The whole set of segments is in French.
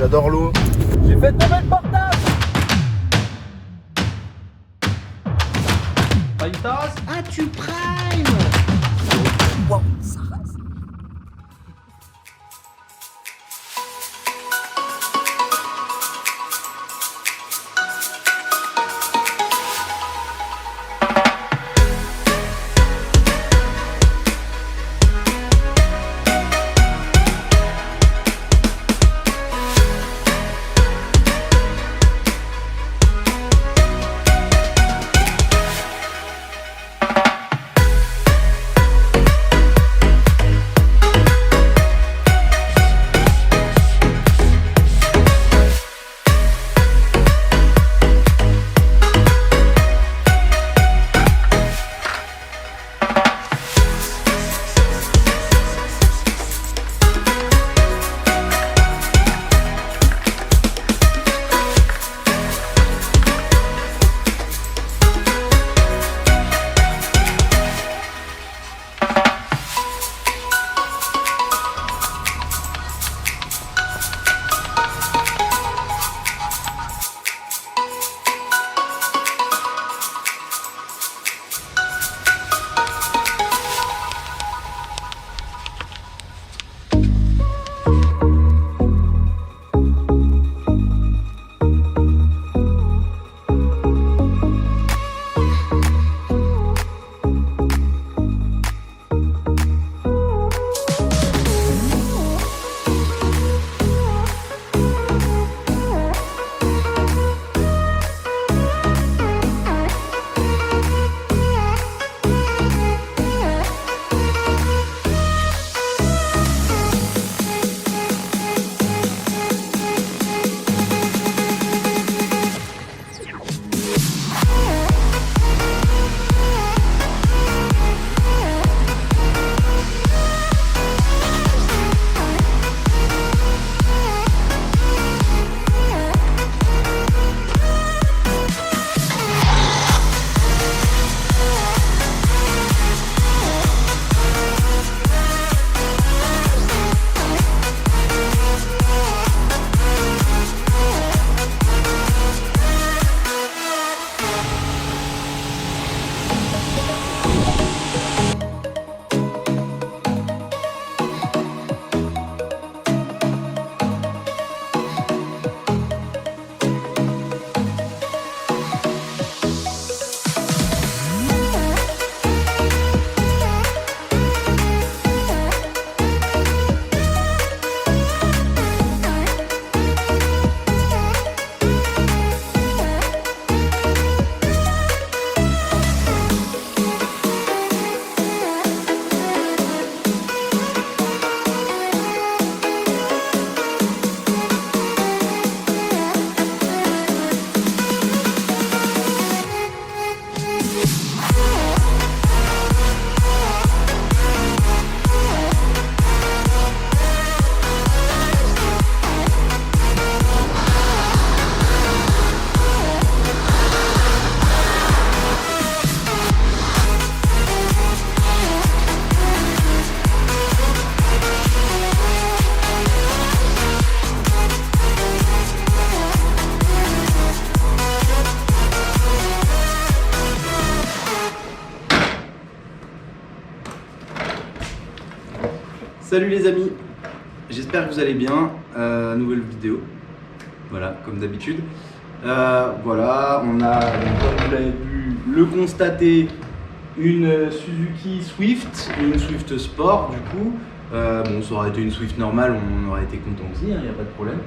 j'adore l'eau. J'ai fait tomber le portable. Pas une tasse? Ah, tu prime. Wow, ça rase. Salut les amis, j'espère que vous allez bien. Nouvelle vidéo, voilà, comme d'habitude. Voilà, on a, comme vous l'avez pu le constater, une Suzuki Swift, une Swift Sport du coup. Bon, ça aurait été une Swift normale, on aurait été content aussi, il n'y a pas de problème.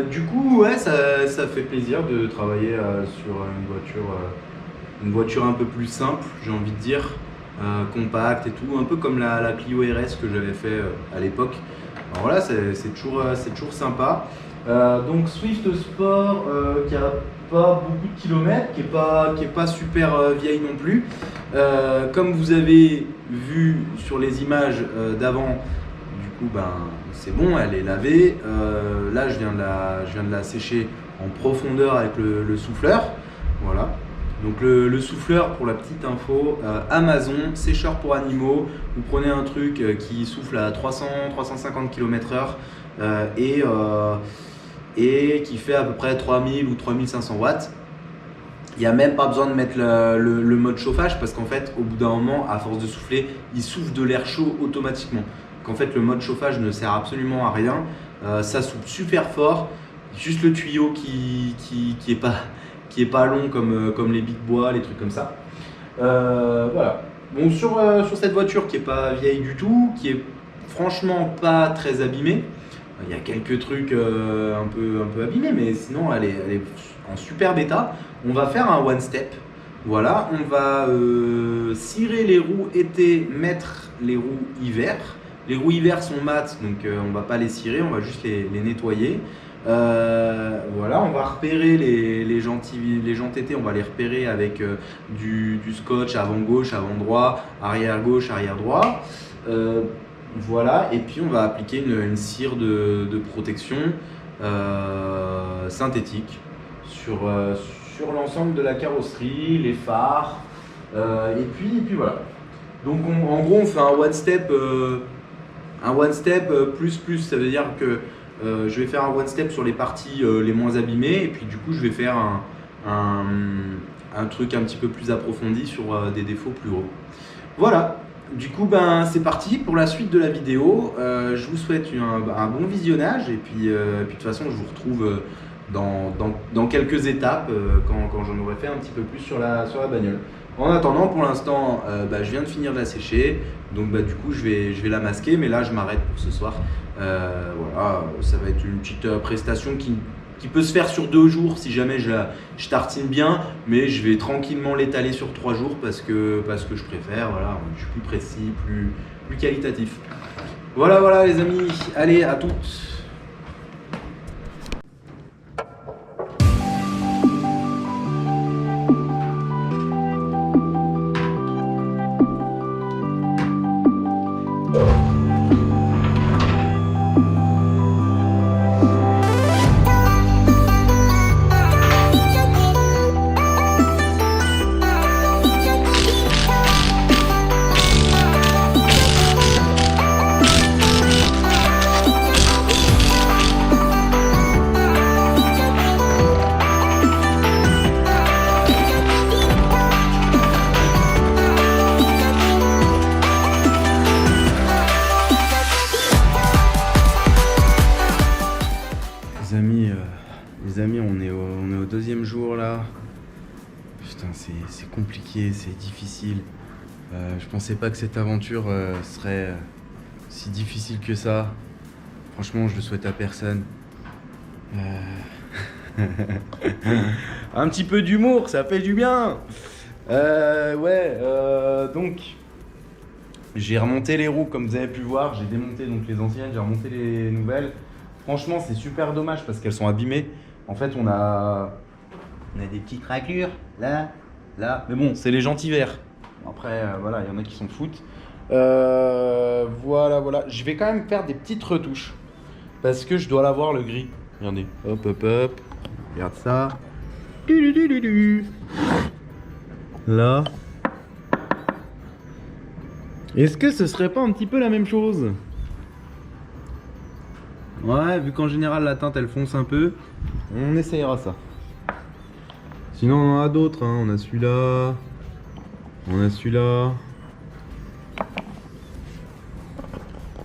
Du coup, ouais, ça fait plaisir de travailler sur une voiture un peu plus simple, j'ai envie de dire. Compacte et tout, un peu comme la Clio RS que j'avais fait à l'époque. Alors voilà, c'est toujours sympa. Donc Swift Sport qui a pas beaucoup de kilomètres, qui est pas super vieille non plus. Comme vous avez vu sur les images d'avant, du coup ben c'est bon, elle est lavée. Là je viens de la sécher en profondeur avec le souffleur. Voilà. Donc le souffleur, pour la petite info, Amazon, sécheur pour animaux. Vous prenez un truc qui souffle à 300-350 km/h et qui fait à peu près 3000 ou 3500 watts. Il n'y a même pas besoin de mettre le mode chauffage parce qu'en fait, au bout d'un moment, à force de souffler, il souffle de l'air chaud automatiquement. Donc en fait, le mode chauffage ne sert absolument à rien. Ça souffle super fort. Juste le tuyau qui est pas long comme les Big Bois, les trucs comme ça. Voilà. Bon, sur cette voiture qui est pas vieille du tout, qui est franchement pas très abîmée. Il y a quelques trucs un peu abîmés, mais sinon elle est en super état. On va faire un one step. Voilà, on va cirer les roues été, mettre les roues hiver. Les roues hiver sont mates, donc on va pas les cirer, on va juste les nettoyer. Voilà, on va repérer les jantes été, on va les repérer avec du scotch avant gauche, avant droit, arrière gauche, arrière droit. Voilà, et puis on va appliquer une cire de protection synthétique sur l'ensemble de la carrosserie, les phares, et puis voilà. Donc en gros on fait un one step plus, ça veut dire que je vais faire un one step sur les parties les moins abîmées, et puis du coup je vais faire un truc un petit peu plus approfondi sur des défauts plus gros. Voilà. Du coup, c'est parti pour la suite de la vidéo. Je vous souhaite un bon visionnage et puis de toute façon, je vous retrouve dans quelques étapes quand j'en aurai fait un petit peu plus sur la bagnole. En attendant, pour l'instant, je viens de finir de la sécher, donc du coup, je vais la masquer, mais là, je m'arrête pour ce soir. Voilà, ça va être une petite prestation qui peut se faire sur 2 jours si jamais je tartine bien, mais je vais tranquillement l'étaler sur 3 jours parce que je préfère, voilà, je suis plus précis, plus qualitatif. Voilà les amis, allez, à toutes. Les amis, on est au 2e jour là. Putain, c'est compliqué, c'est difficile. Je pensais pas que cette aventure serait si difficile que ça. Franchement, je le souhaite à personne. Un petit peu d'humour, ça fait du bien. Donc j'ai remonté les roues comme vous avez pu voir. J'ai démonté donc les anciennes, j'ai remonté les nouvelles. Franchement, c'est super dommage parce qu'elles sont abîmées. En fait, on a des petites raclures là. Mais bon, c'est les jantes hiver. Après, voilà, il y en a qui s'en foutent. Voilà. Je vais quand même faire des petites retouches parce que je dois l'avoir le gris. Regardez, hop. Regarde ça. Là. Est-ce que ce serait pas un petit peu la même chose ? Ouais, vu qu'en général la teinte elle fonce un peu, on essayera ça. Sinon on en a d'autres, hein. On a celui-là.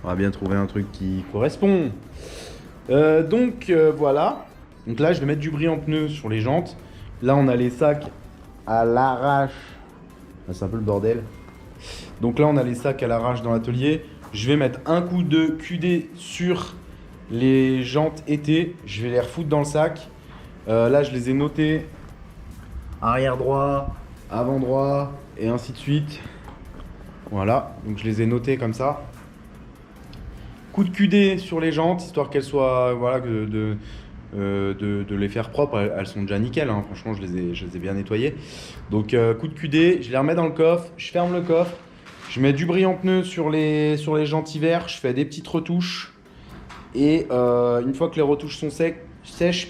On va bien trouver un truc qui correspond. Voilà. Donc là je vais mettre du brillant pneu sur les jantes. Là on a les sacs à l'arrache. C'est un peu le bordel. Donc là on a les sacs à l'arrache dans l'atelier. Je vais mettre un coup de QD sur les jantes été. Je vais les refoutre dans le sac. Là je les ai notés. Arrière droit, avant droit et ainsi de suite. Voilà, donc je les ai notés comme ça. Coup de QD sur les jantes, histoire qu'elles soient, voilà, de les faire propres. Elles sont déjà nickel, hein. Franchement je les ai bien nettoyées. Donc coup de QD, je les remets dans le coffre, je ferme le coffre, je mets du brillant pneu sur les jantes hiver, je fais des petites retouches. Et une fois que les retouches sont sèches,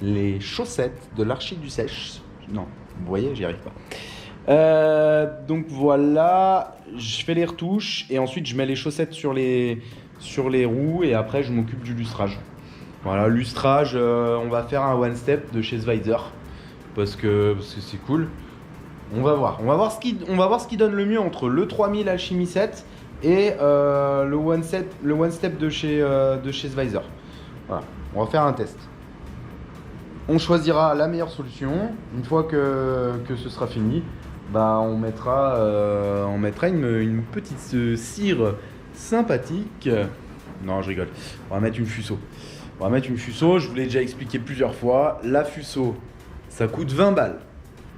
les chaussettes de l'archi du sèche. Non, vous voyez, j'y arrive pas. Donc voilà, je fais les retouches et ensuite je mets les chaussettes sur les roues et après je m'occupe du lustrage. Voilà, lustrage, on va faire un one step de chez Schweizer parce que c'est cool. On va voir ce qui donne le mieux entre le 3000 Alchemy 7 et le one step de chez Schweizer. Voilà, on va faire un test. On choisira la meilleure solution. Une fois que ce sera fini, bah on mettra une petite cire sympathique. Non, je rigole. On va mettre une Fuso. Je vous l'ai déjà expliqué plusieurs fois. La Fuso, ça coûte 20 balles.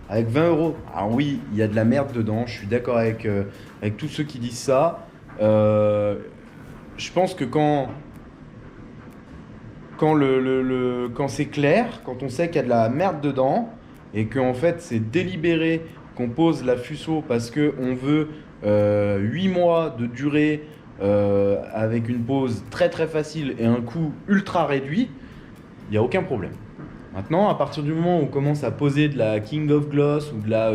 Avec 20 euros. Alors oui, il y a de la merde dedans. Je suis d'accord avec tous ceux qui disent ça. Je pense que quand c'est clair, quand on sait qu'il y a de la merde dedans et qu'en fait c'est délibéré qu'on pose la Fuso parce qu'on veut 8 mois de durée avec une pose très très facile et un coût ultra réduit, il n'y a aucun problème. Maintenant, à partir du moment où on commence à poser de la King of Gloss ou de la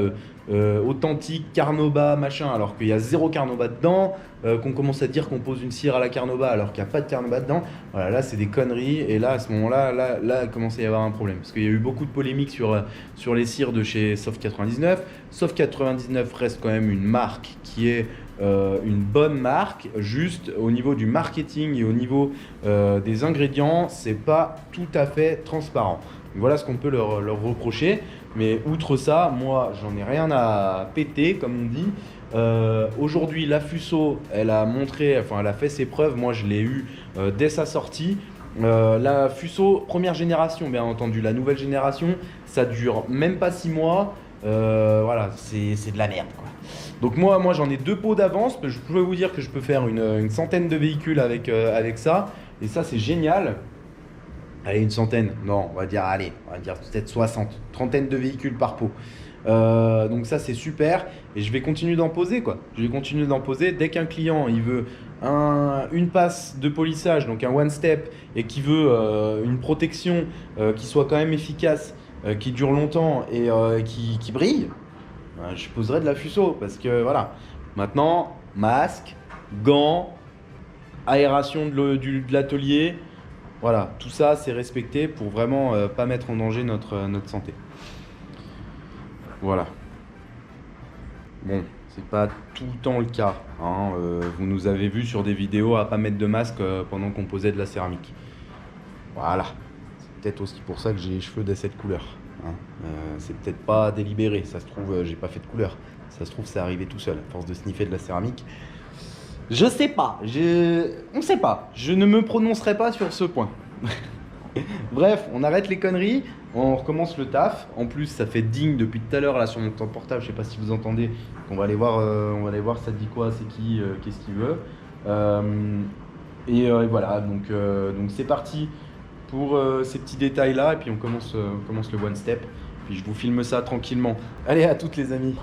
authentique Carnauba machin, alors qu'il y a 0 Carnauba dedans, qu'on commence à dire qu'on pose une cire à la Carnauba alors qu'il n'y a pas de Carnauba dedans, voilà, là c'est des conneries et là à ce moment-là, là il commence à y avoir un problème. Parce qu'il y a eu beaucoup de polémiques sur les cires de chez Soft 99. Soft 99 reste quand même une marque qui est une bonne marque, juste au niveau du marketing et au niveau des ingrédients, c'est pas tout à fait transparent. Voilà ce qu'on peut leur reprocher, mais outre ça, moi j'en ai rien à péter comme on dit. Aujourd'hui la Fuso, elle a fait ses preuves, moi je l'ai eu dès sa sortie. La Fuso première génération, bien entendu, la nouvelle génération, ça dure même pas 6 mois, voilà, c'est de la merde quoi. Donc moi j'en ai 2 pots d'avance, je peux vous dire que je peux faire une centaine de véhicules avec ça, et ça c'est génial. Allez, une centaine, non, on va dire peut-être 60, trentaine de véhicules par pot. Donc ça c'est super, et je vais continuer d'en poser quoi. Dès qu'un client il veut une passe de polissage, donc un one step, et qui veut une protection qui soit quand même efficace, qui dure longtemps et qui brille, je poserai de la Fuso parce que voilà. Maintenant, masque, gants, aération de l'atelier, voilà, tout ça c'est respecté pour vraiment pas mettre en danger notre santé. Voilà. Bon, c'est pas tout le temps le cas, hein. Vous nous avez vu sur des vidéos à pas mettre de masque pendant qu'on posait de la céramique. Voilà. C'est peut-être aussi pour ça que j'ai les cheveux de cette couleur, hein. C'est peut-être pas délibéré, ça se trouve j'ai pas fait de couleur. Ça se trouve c'est arrivé tout seul, à force de sniffer de la céramique. Je sais pas, on sait pas, je ne me prononcerai pas sur ce point. Bref, on arrête les conneries, on recommence le taf. En plus, ça fait ding depuis tout à l'heure là sur mon temps portable. Je sais pas si vous entendez. On va aller voir ça dit quoi, c'est qui, qu'est-ce qu'il veut. Et voilà, donc c'est parti pour ces petits détails là. Et puis on commence le one step. Puis je vous filme ça tranquillement. Allez, à toutes les amis.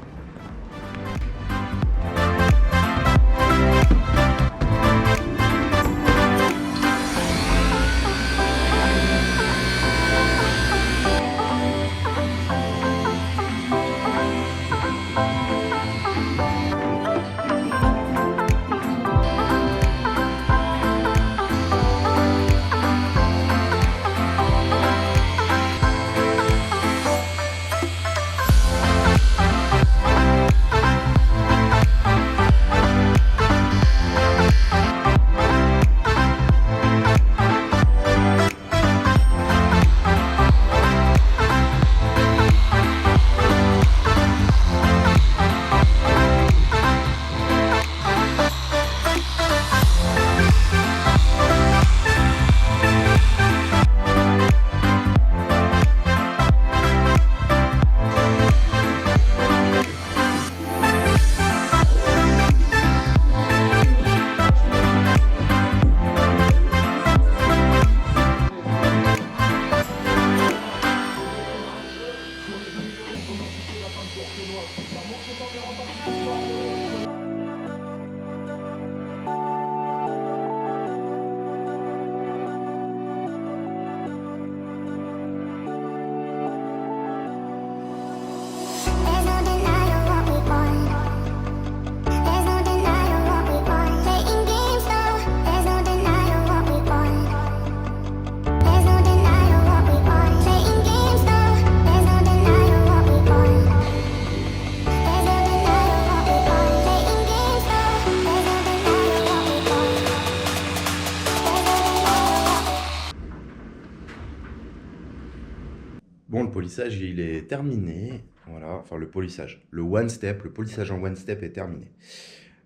polissage, il est terminé. Voilà, enfin le polissage, le one step, le polissage en one step est terminé.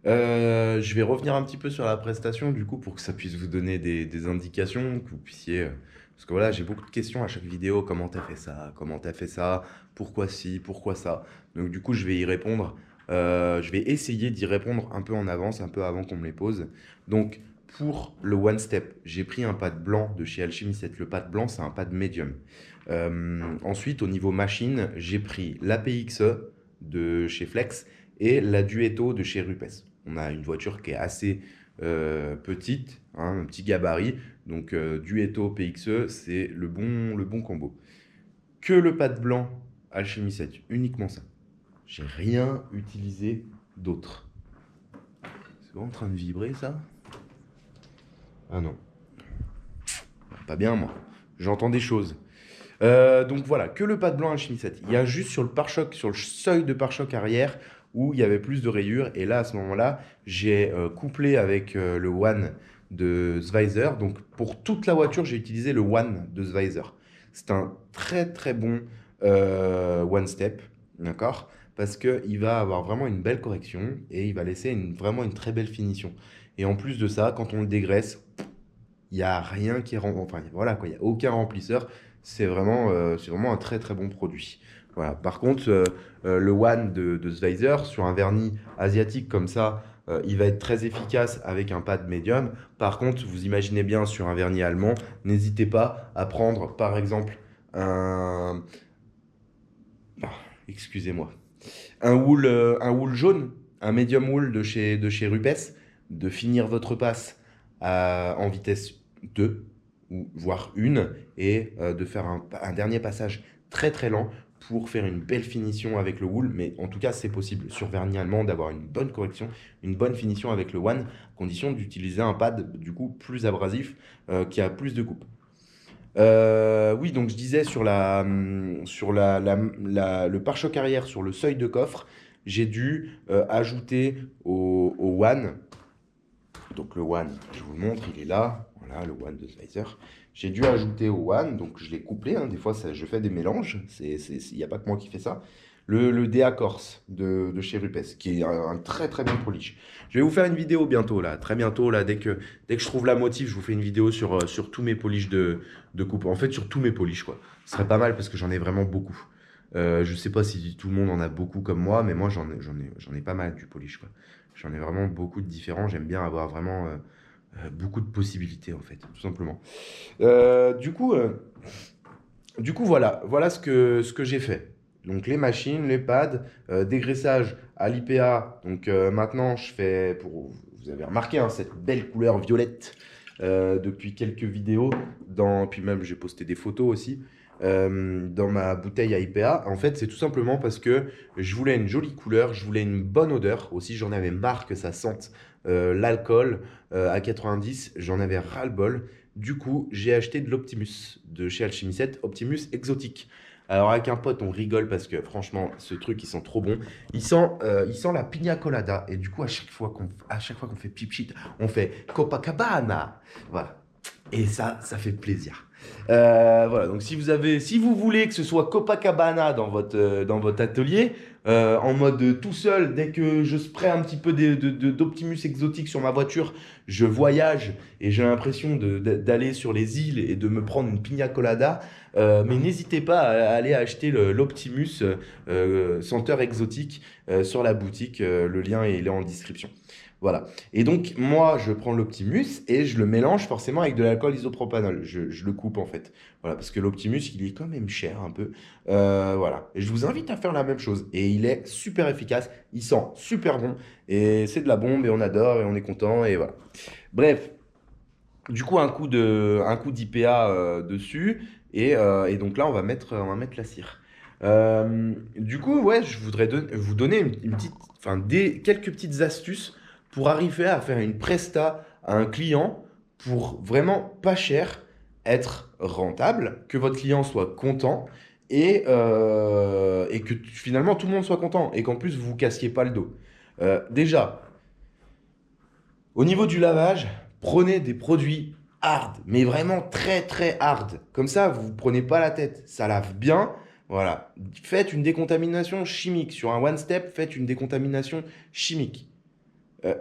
Je vais revenir un petit peu sur la prestation du coup pour que ça puisse vous donner des indications, que vous puissiez... parce que voilà, j'ai beaucoup de questions à chaque vidéo, comment t'as fait ça, comment t'as fait ça, pourquoi ci, pourquoi ça. Donc du coup, je vais y répondre, je vais essayer d'y répondre un peu en avance, un peu avant qu'on me les pose. Donc pour le one step, j'ai pris un pad blanc de chez Alchemy 7. Le pad blanc, c'est un pad médium. Ensuite, au niveau machine, j'ai pris l'APXE de chez Flex et la Duetto de chez Rupes. On a une voiture qui est assez petite, hein, un petit gabarit. Donc Duetto PXE, c'est le bon combo. Que le pad blanc Alchemy 7, uniquement ça. J'ai rien utilisé d'autre. C'est en train de vibrer ça? Ah non. Pas bien moi. J'entends des choses. Donc voilà, que le pad blanc Alchemy 7. Il y a juste sur le pare-choc, sur le seuil de pare-choc arrière où il y avait plus de rayures. Et là, à ce moment-là, j'ai couplé avec le One de Schweizer. Donc pour toute la voiture, j'ai utilisé le One de Schweizer. C'est un très très bon One Step, d'accord? Parce qu'il va avoir vraiment une belle correction et il va laisser vraiment une très belle finition. Et en plus de ça, quand on le dégraisse, il n'y a rien qui rend... Enfin voilà quoi, il n'y a aucun remplisseur. C'est vraiment un très très bon produit. Voilà. Par contre, le One de Schweizer, sur un vernis asiatique comme ça, il va être très efficace avec un pad médium. Par contre, vous imaginez bien sur un vernis allemand, n'hésitez pas à prendre par exemple un... excusez-moi. Un wool jaune, un medium wool de chez Rupes, de finir votre passe en vitesse 2 ou voire 1 et de faire un dernier passage très très lent pour faire une belle finition avec le wool. Mais en tout cas, c'est possible sur vernis allemand d'avoir une bonne correction, une bonne finition avec le One, à condition d'utiliser un pad du coup plus abrasif qui a plus de coupe. Oui, donc je disais sur le pare-choc arrière, sur le seuil de coffre, j'ai dû ajouter au One, donc le One, je vous le montre, il est là, voilà le One de Schweizer. J'ai dû ajouter au One, donc je l'ai couplé, hein, des fois je fais des mélanges, il n'y a pas que moi qui fais ça. Le DA Corse de chez Rupes, qui est un très très bon polish. Je vais vous faire une vidéo bientôt, là, très bientôt, là, dès que je trouve la motive, je vous fais une vidéo sur tous mes polishes de coupe. En fait, sur tous mes polishes, quoi. Ce serait pas mal parce que j'en ai vraiment beaucoup. Je sais pas si tout le monde en a beaucoup comme moi, mais moi, j'en ai pas mal du polish, quoi. J'en ai vraiment beaucoup de différents. J'aime bien avoir vraiment beaucoup de possibilités, en fait, tout simplement. Du coup, voilà ce que j'ai fait. Donc les machines, les pads, dégraissage à l'IPA. Donc maintenant, je fais, vous avez remarqué, hein, cette belle couleur violette depuis quelques vidéos. Puis même, j'ai posté des photos aussi dans ma bouteille à IPA. En fait, c'est tout simplement parce que je voulais une jolie couleur, je voulais une bonne odeur. Aussi, j'en avais marre que ça sente l'alcool à 90. J'en avais ras-le-bol. Du coup, j'ai acheté de l'Optimus de chez Alchemy 7, Optimus exotique. Alors avec un pote, on rigole parce que franchement, ce truc, ils sont trop bons. Il sent la pina colada. Et du coup, à chaque fois qu'on fait pip shit, on fait Copacabana. Voilà. Et ça fait plaisir. Voilà. Donc si vous voulez que ce soit Copacabana dans votre atelier, en mode tout seul, dès que je spray un petit peu d'Optimus exotique sur ma voiture, je voyage et j'ai l'impression d'aller sur les îles et de me prendre une pina colada. Mais n'hésitez pas à aller acheter l'Optimus senteur exotique sur la boutique. Le lien il est en description. Voilà. Et donc, moi, je prends l'Optimus et je le mélange forcément avec de l'alcool isopropanol. Je le coupe en fait. Voilà, parce que l'Optimus, il est quand même cher un peu. Voilà. Et je vous invite à faire la même chose. Et il est super efficace. Il sent super bon. Et c'est de la bombe et on adore et on est content. Et voilà. Bref. Du coup, un coup d'IPA dessus. Et donc là, on va mettre la cire. Du coup, ouais, je voudrais vous donner quelques petites astuces pour arriver à faire une presta à un client pour vraiment pas cher, être rentable, que votre client soit content et que finalement tout le monde soit content et qu'en plus vous vous cassiez pas le dos. Déjà, au niveau du lavage, prenez des produits hard, mais vraiment très très hard. Comme ça, vous ne prenez pas la tête. Ça lave bien. Voilà. Faites une décontamination chimique. Sur un one-step, faites une décontamination chimique.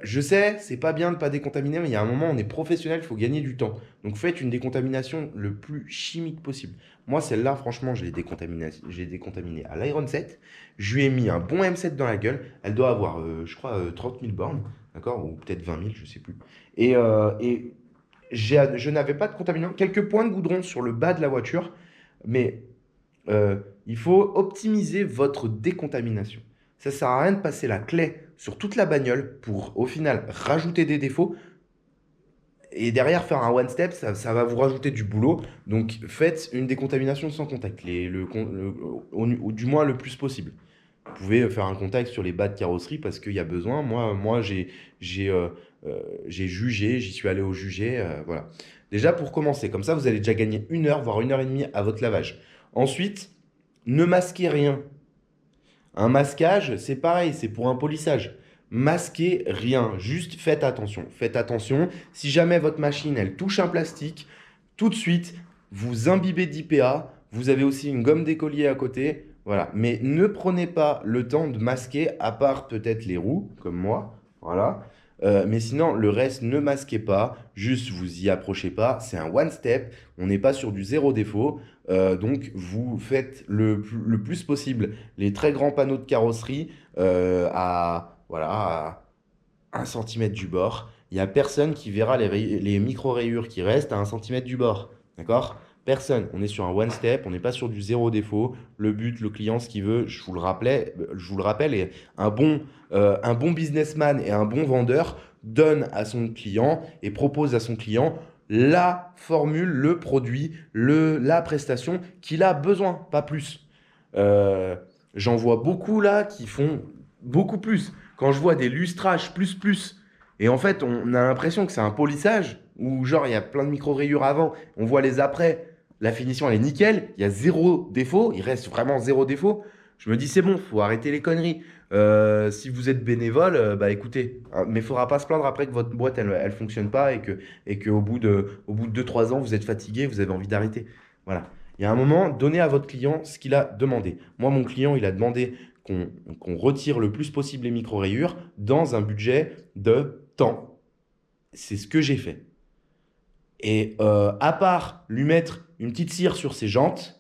Je sais, c'est pas bien de ne pas décontaminer, mais il y a un moment, on est professionnel, il faut gagner du temps. Donc faites une décontamination le plus chimique possible. Moi, celle-là, franchement, je l'ai décontaminée à l'Iron 7. Je lui ai mis un bon M7 dans la gueule. Elle doit avoir, je crois, 30 000 bornes, d'accord? Ou peut-être 20 000, je sais plus. Et je n'avais pas de contaminant. Quelques points de goudron sur le bas de la voiture, mais il faut optimiser votre décontamination. Ça ne sert à rien de passer la clé sur toute la bagnole pour, au final, rajouter des défauts. Et derrière, faire un one-step, ça va vous rajouter du boulot. Donc, faites une décontamination sans contact, du moins le plus possible. Vous pouvez faire un contact sur les bas de carrosserie parce qu'il y a besoin. Moi j'ai jugé, j'y suis allé au jugé. Voilà. Déjà, pour commencer, comme ça, vous allez déjà gagner 1 heure, voire 1 heure et demie à votre lavage. Ensuite, ne masquez rien. Un masquage, c'est pareil, c'est pour un polissage. Masquez rien, juste faites attention. Faites attention, si jamais votre machine, elle touche un plastique, tout de suite, vous imbibez d'IPA. Vous avez aussi une gomme d'écolier à côté. Voilà. Mais ne prenez pas le temps de masquer, à part peut-être les roues, comme moi. Voilà. Mais sinon, le reste, ne masquez pas. Juste, vous y approchez pas. C'est un one step. On n'est pas sur du zéro défaut. Donc, vous faites le plus possible les très grands panneaux de carrosserie à 1 cm du bord. Il n'y a personne qui verra les micro-rayures qui restent à 1 cm du bord. D'accord? Personne. On est sur un one step, on n'est pas sur du zéro défaut. Le but, le client, ce qu'il veut, je vous le rappelle, est un bon businessman et un bon vendeur donne à son client et propose à son client la formule, le produit, la prestation qu'il a besoin, pas plus. J'en vois beaucoup là qui font beaucoup plus. Quand je vois des lustrages plus, et en fait, on a l'impression que c'est un polissage où genre il y a plein de micro-rayures avant, on voit les après, la finition elle est nickel, il y a 0 défaut, il reste vraiment 0 défaut. Je me dis c'est bon, faut arrêter les conneries. Si vous êtes bénévole, bah écoutez, hein, mais il ne faudra pas se plaindre après que votre boîte elle fonctionne pas et qu'au bout de 2-3 ans vous êtes fatigué, vous avez envie d'arrêter. Voilà. Il y a un moment, donnez à votre client ce qu'il a demandé. Moi, mon client, il a demandé qu'on retire le plus possible les micro-rayures dans un budget de temps. C'est ce que j'ai fait. Et à part lui mettre une petite cire sur ses jantes,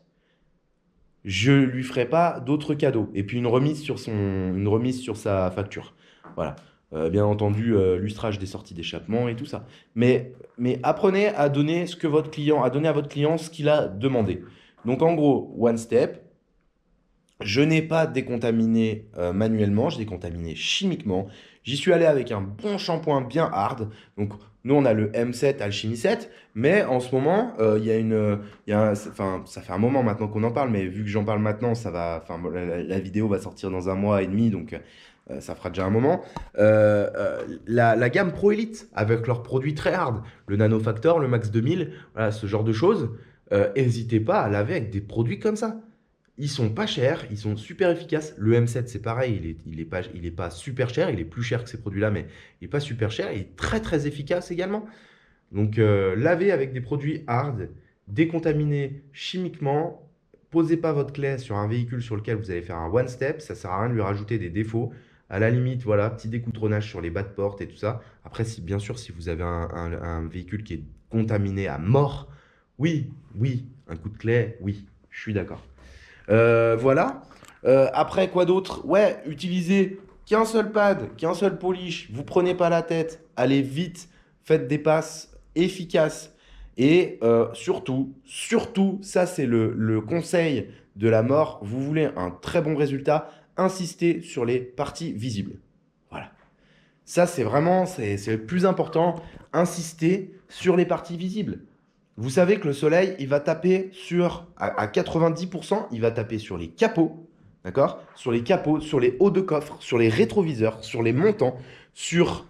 je ne lui ferai pas d'autres cadeaux. Et puis une remise sur sa facture. Voilà. Bien entendu, lustrage des sorties d'échappement et tout ça. Mais apprenez à donner à votre client ce qu'il a demandé. Donc en gros, one step. Je n'ai pas décontaminé manuellement, j'ai décontaminé chimiquement. J'y suis allé avec un bon shampoing bien hard. Donc, nous, on a le M7 Alchemy 7, mais en ce moment, ça fait un moment maintenant qu'on en parle, mais vu que j'en parle maintenant, la vidéo va sortir dans 1 mois et demi, donc ça fera déjà un moment. La gamme Pro Elite, avec leurs produits très hard, le Nano Factor, le Max 2000, voilà, ce genre de choses, n'hésitez pas à laver avec des produits comme ça. Ils sont pas chers, ils sont super efficaces. Le M7, c'est pareil, il est pas super cher, il est plus cher que ces produits-là, mais il n'est pas super cher, il est très très efficace également. Donc, lavez avec des produits hard, décontaminés chimiquement. Posez pas votre clé sur un véhicule sur lequel vous allez faire un one step, ça sert à rien de lui rajouter des défauts. À la limite, voilà, petit découtronnage sur les bas de porte et tout ça. Après, bien sûr, si vous avez un véhicule qui est contaminé à mort, oui, un coup de clé, oui, je suis d'accord. Voilà. Après, quoi d'autre? Ouais, utilisez qu'un seul pad, qu'un seul polish. Vous prenez pas la tête. Allez vite. Faites des passes efficaces. Et surtout, ça c'est le conseil de la mort. Vous voulez un très bon résultat, insistez sur les parties visibles. Voilà. Ça c'est vraiment, c'est le plus important. Insistez sur les parties visibles. Vous savez que le soleil, il va taper à 90%, il va taper sur les capots, d'accord? Sur les capots, sur les hauts de coffre, sur les rétroviseurs, sur les montants, sur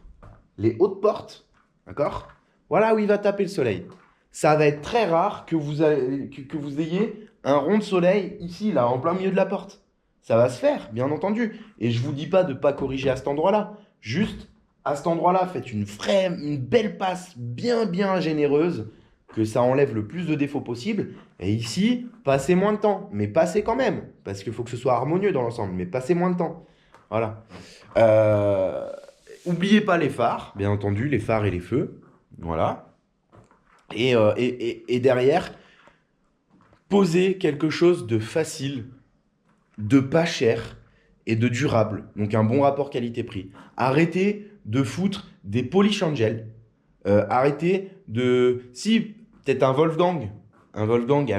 les hautes portes, d'accord? Voilà où il va taper le soleil. Ça va être très rare que vous ayez un rond de soleil ici, là, en plein milieu de la porte. Ça va se faire, bien entendu. Et je ne vous dis pas de ne pas corriger à cet endroit-là. Juste, à cet endroit-là, faites une belle passe bien généreuse. que ça enlève le plus de défauts possible. Et ici, passez moins de temps, mais passez quand même, parce qu'il faut que ce soit harmonieux dans l'ensemble, mais passez moins de temps. Voilà. Oubliez pas les phares, bien entendu, les phares et les feux. Voilà. Et derrière, posez quelque chose de facile, de pas cher et de durable. Donc un bon rapport qualité-prix. Arrêtez de foutre des polish angels. Arrêtez de... Si, peut-être un Wolfgang, à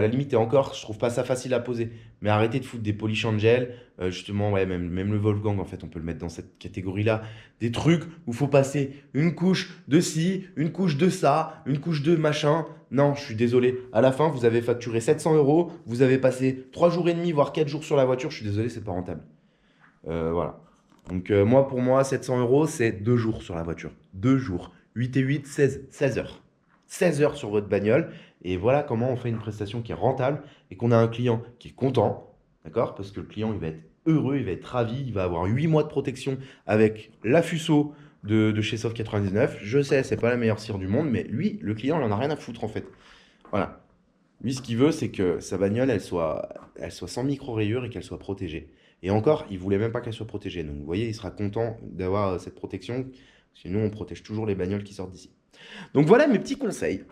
la limite, et encore, je trouve pas ça facile à poser. Mais arrêtez de foutre des polish angels. Justement, ouais, même le Wolfgang, en fait, on peut le mettre dans cette catégorie-là. Des trucs où il faut passer une couche de ci, une couche de ça, une couche de machin. Non, je suis désolé. À la fin, vous avez facturé 700 €. Vous avez passé 3 jours et demi, voire 4 jours sur la voiture. Je suis désolé, c'est pas rentable. Voilà. Donc, pour moi, 700 €, c'est 2 jours sur la voiture. 2 jours. 8 et 8, 16 heures. 16 heures sur votre bagnole. Et voilà comment on fait une prestation qui est rentable et qu'on a un client qui est content. D'accord? Parce que le client, il va être heureux, il va être ravi. Il va avoir 8 mois de protection avec la Fuso de chez Soft 99. Je sais, c'est pas la meilleure cire du monde, mais lui, le client, il en a rien à foutre en fait. Voilà. Lui, ce qu'il veut, c'est que sa bagnole, elle soit sans micro-rayures et qu'elle soit protégée. Et encore, il voulait même pas qu'elle soit protégée. Donc, vous voyez, il sera content d'avoir cette protection. Sinon, on protège toujours les bagnoles qui sortent d'ici. Donc, voilà mes petits conseils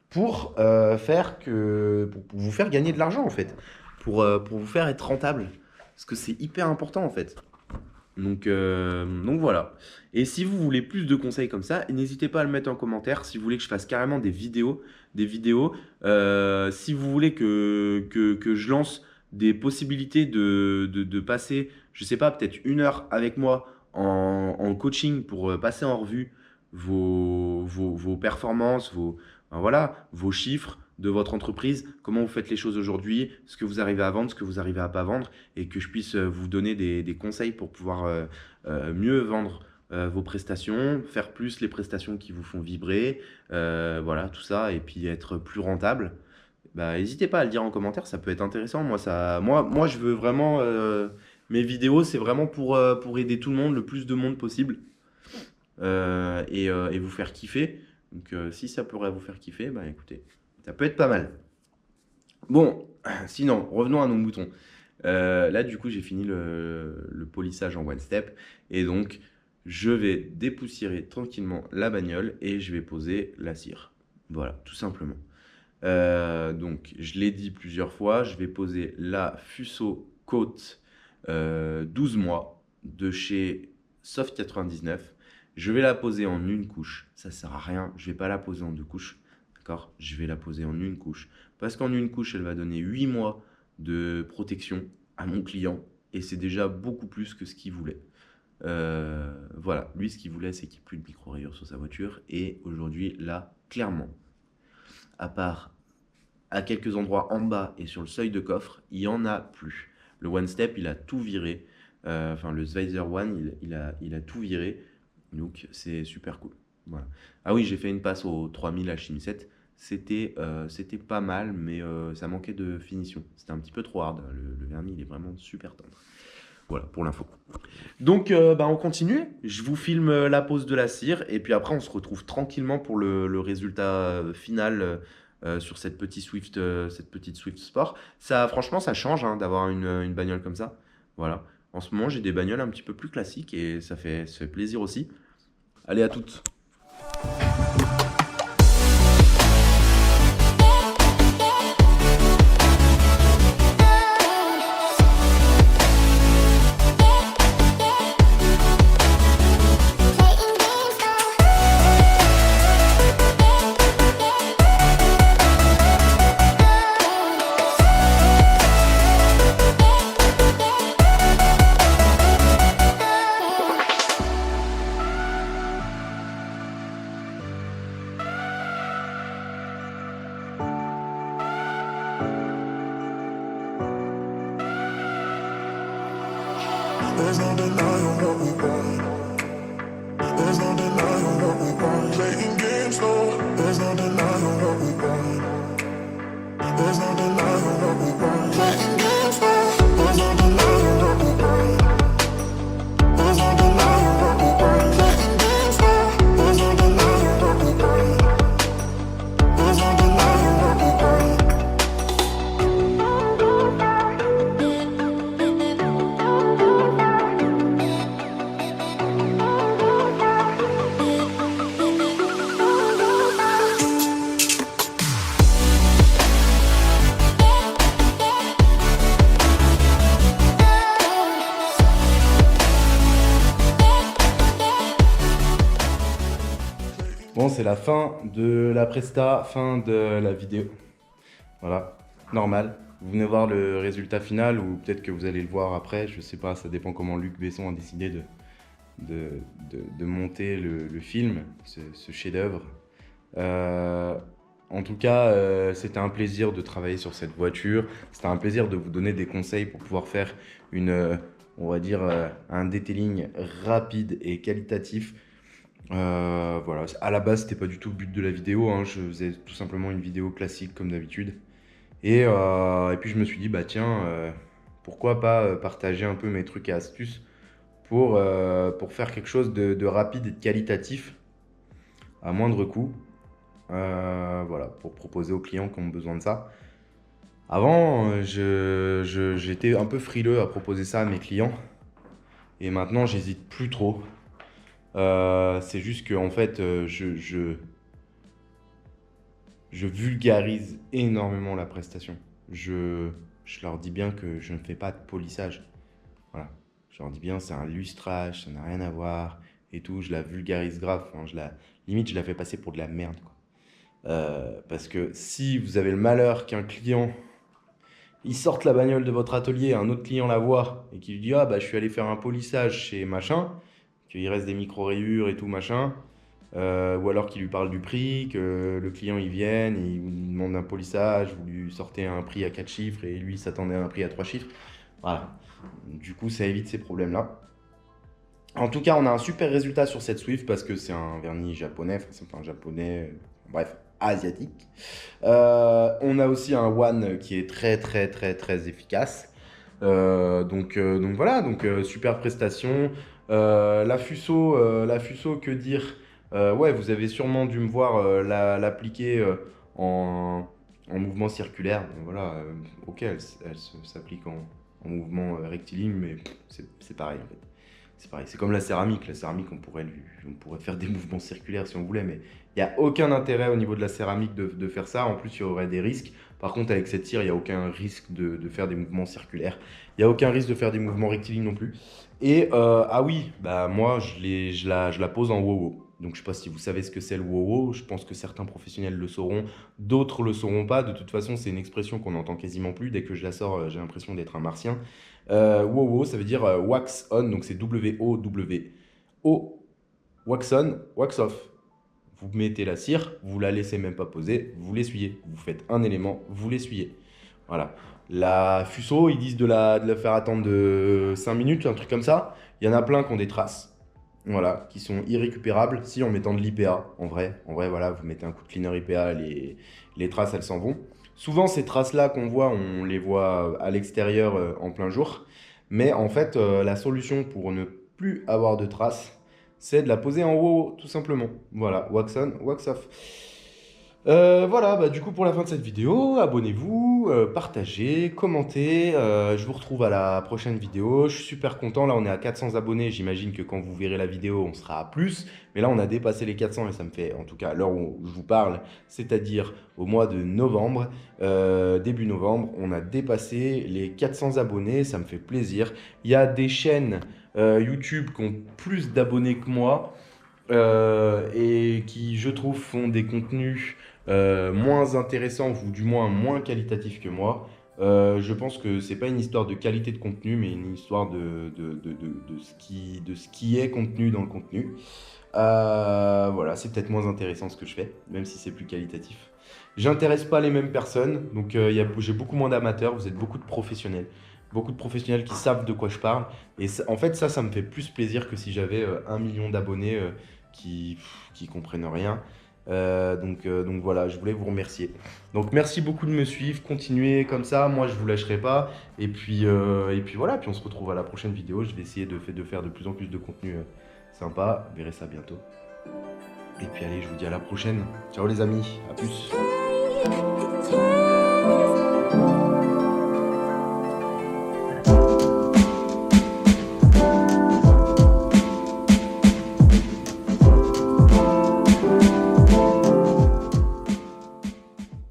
pour vous faire gagner de l'argent, en fait. Pour vous faire être rentable. Parce que c'est hyper important, en fait. Donc voilà. Et si vous voulez plus de conseils comme ça, n'hésitez pas à le mettre en commentaire. Si vous voulez que je fasse carrément des vidéos. Si vous voulez que je lance des possibilités de passer, je sais pas, peut-être 1 heure avec moi en coaching pour passer en revue vos performances, vos chiffres de votre entreprise, comment vous faites les choses aujourd'hui, ce que vous arrivez à vendre, ce que vous arrivez à pas vendre, et que je puisse vous donner des conseils pour pouvoir mieux vendre vos prestations, faire plus les prestations qui vous font vibrer, voilà, tout ça, et puis être plus rentable. Bah, n'hésitez pas à le dire en commentaire, ça peut être intéressant. Moi, je veux vraiment... mes vidéos, c'est vraiment pour aider tout le monde, le plus de monde possible, et vous faire kiffer. Donc, si ça pourrait vous faire kiffer, bah écoutez, ça peut être pas mal. Bon, sinon, revenons à nos moutons. Là, du coup, j'ai fini le polissage en one step. Et donc, je vais dépoussiérer tranquillement la bagnole et je vais poser la cire. Voilà, tout simplement. Donc, je l'ai dit plusieurs fois, je vais poser la Fuso Coat 12 mois de chez Soft 99. Je vais la poser en une couche. Ça ne sert à rien, je ne vais pas la poser en 2 couches. D'accord? Je vais la poser en une couche. Parce qu'en une couche, elle va donner 8 mois de protection à mon client. Et c'est déjà beaucoup plus que ce qu'il voulait. Voilà, lui, ce qu'il voulait, c'est qu'il n'y ait plus de micro-rayures sur sa voiture. Et aujourd'hui, là, clairement, à part à quelques endroits en bas et sur le seuil de coffre, il n'y en a plus. Le One Step, il a tout viré. Enfin, le Sveizer One, il a tout viré. Donc, c'est super cool. Voilà. Ah oui, j'ai fait une passe au 3000 Alchemy 7. C'était pas mal, mais ça manquait de finition. C'était un petit peu trop hard. Le vernis, il est vraiment super tendre. Voilà, pour l'info. Donc, on continue. Je vous filme la pose de la cire. Et puis après, on se retrouve tranquillement pour le résultat final sur cette petite Swift Sport. Ça, franchement, ça change d'avoir une bagnole comme ça. Voilà. En ce moment, j'ai des bagnoles un petit peu plus classiques et ça fait plaisir aussi. Allez, à toutes. There's no denying what we want. There's no denying what we want. Playing games, no. There's no denying what we want. There's no denying what we want. Playing games, no. There's no denying what we want. There's no denying what we want. Playing games, no. There's no denying what we want. There's no denying. Bon, c'est la fin de la presta, fin de la vidéo. Voilà, normal. Vous venez voir le résultat final ou peut-être que vous allez le voir après, je sais pas, ça dépend comment Luc Besson a décidé de monter le film, ce chef-d'œuvre. En tout cas, c'était un plaisir de travailler sur cette voiture. C'était un plaisir de vous donner des conseils pour pouvoir faire on va dire, un detailing rapide et qualitatif. Voilà, à la base, c'était pas du tout le but de la vidéo, hein. Je faisais tout simplement une vidéo classique comme d'habitude. Et puis je me suis dit, bah tiens, pourquoi pas partager un peu mes trucs et astuces pour faire quelque chose de rapide et de qualitatif à moindre coût. Voilà, pour proposer aux clients qui ont besoin de ça. Avant, j'étais un peu frileux à proposer ça à mes clients. Et maintenant, j'hésite plus trop. C'est juste que en fait, je vulgarise énormément la prestation. Je leur dis bien que je ne fais pas de polissage. Voilà. Je leur dis bien, c'est un lustrage, ça n'a rien à voir et tout. Je la vulgarise grave. Enfin, limite, je la fais passer pour de la merde, quoi. Parce que si vous avez le malheur qu'un client il sorte la bagnole de votre atelier, un autre client la voit et qui lui dit ah bah je suis allé faire un polissage chez machin, qu'il reste des micro-rayures et tout machin, ou alors qu'il lui parle du prix, que le client il vienne, il vous demande un polissage, vous lui sortez un prix à 4 chiffres et lui s'attendait à un prix à 3 chiffres. Voilà. Du coup ça évite ces problèmes-là. En tout cas, on a un super résultat sur cette Swift parce que c'est un vernis japonais, enfin c'est pas un japonais, bref, asiatique. On a aussi un One qui est très efficace. Donc voilà, super prestation. La Fuso, que dire? Ouais, vous avez sûrement dû me voir l'appliquer en mouvement circulaire. Donc voilà, ok, elle s'applique en mouvement rectiligne, mais c'est pareil en fait. C'est pareil, c'est comme la céramique. La céramique, on pourrait faire des mouvements circulaires si on voulait, mais il n'y a aucun intérêt au niveau de la céramique de faire ça. En plus, il y aurait des risques. Par contre, avec cette cire, il n'y a aucun risque de faire des mouvements circulaires. Il n'y a aucun risque de faire des mouvements rectilignes non plus. Et ah oui, bah moi, je la pose en wow-wow. Donc, je ne sais pas si vous savez ce que c'est le wow-wow. Je pense que certains professionnels le sauront, d'autres le sauront pas. De toute façon, c'est une expression qu'on entend quasiment plus. Dès que je la sors, j'ai l'impression d'être un martien. Wow-wow, ça veut dire wax on, donc c'est W-O-W-O. Wax on, wax off. Vous mettez la cire, vous la laissez même pas poser, vous l'essuyez. Vous faites un élément, vous l'essuyez. Voilà. La Fuso, ils disent de la faire attendre de 5 minutes, un truc comme ça. Il y en a plein qui ont des traces. Voilà, qui sont irrécupérables si en mettant de l'IPA. En vrai, voilà, vous mettez un coup de cleaner IPA, les traces, elles s'en vont. Souvent, ces traces-là qu'on voit, on les voit à l'extérieur en plein jour. Mais en fait, la solution pour ne plus avoir de traces, c'est de la poser en haut, tout simplement. Voilà, wax on, wax off. Voilà, bah, du coup, pour la fin de cette vidéo, abonnez-vous, partagez, commentez. Je vous retrouve à la prochaine vidéo. Je suis super content. Là, on est à 400 abonnés. J'imagine que quand vous verrez la vidéo, on sera à plus. Mais là, on a dépassé les 400 et ça me fait, en tout cas, à l'heure où je vous parle, c'est-à-dire au mois de novembre, début novembre, on a dépassé les 400 abonnés. Ça me fait plaisir. Il y a des chaînes YouTube qui ont plus d'abonnés que moi et qui, je trouve, font des contenus moins intéressants ou du moins moins qualitatifs que moi. Je pense que c'est pas une histoire de qualité de contenu, mais une histoire de ce qui est contenu dans le contenu. Voilà, c'est peut-être moins intéressant ce que je fais, même si c'est plus qualitatif. J'intéresse pas les mêmes personnes, donc j'ai beaucoup moins d'amateurs, vous êtes beaucoup de professionnels. Beaucoup de professionnels qui savent de quoi je parle. Et en fait, ça me fait plus plaisir que si j'avais 1 million d'abonnés qui comprennent rien. Donc voilà, je voulais vous remercier. Donc merci beaucoup de me suivre, continuez comme ça, moi je vous lâcherai pas. Et puis voilà, puis on se retrouve à la prochaine vidéo. Je vais essayer de faire de plus en plus de contenu sympa. Vous verrez ça bientôt. Et puis allez, je vous dis à la prochaine. Ciao les amis, à plus.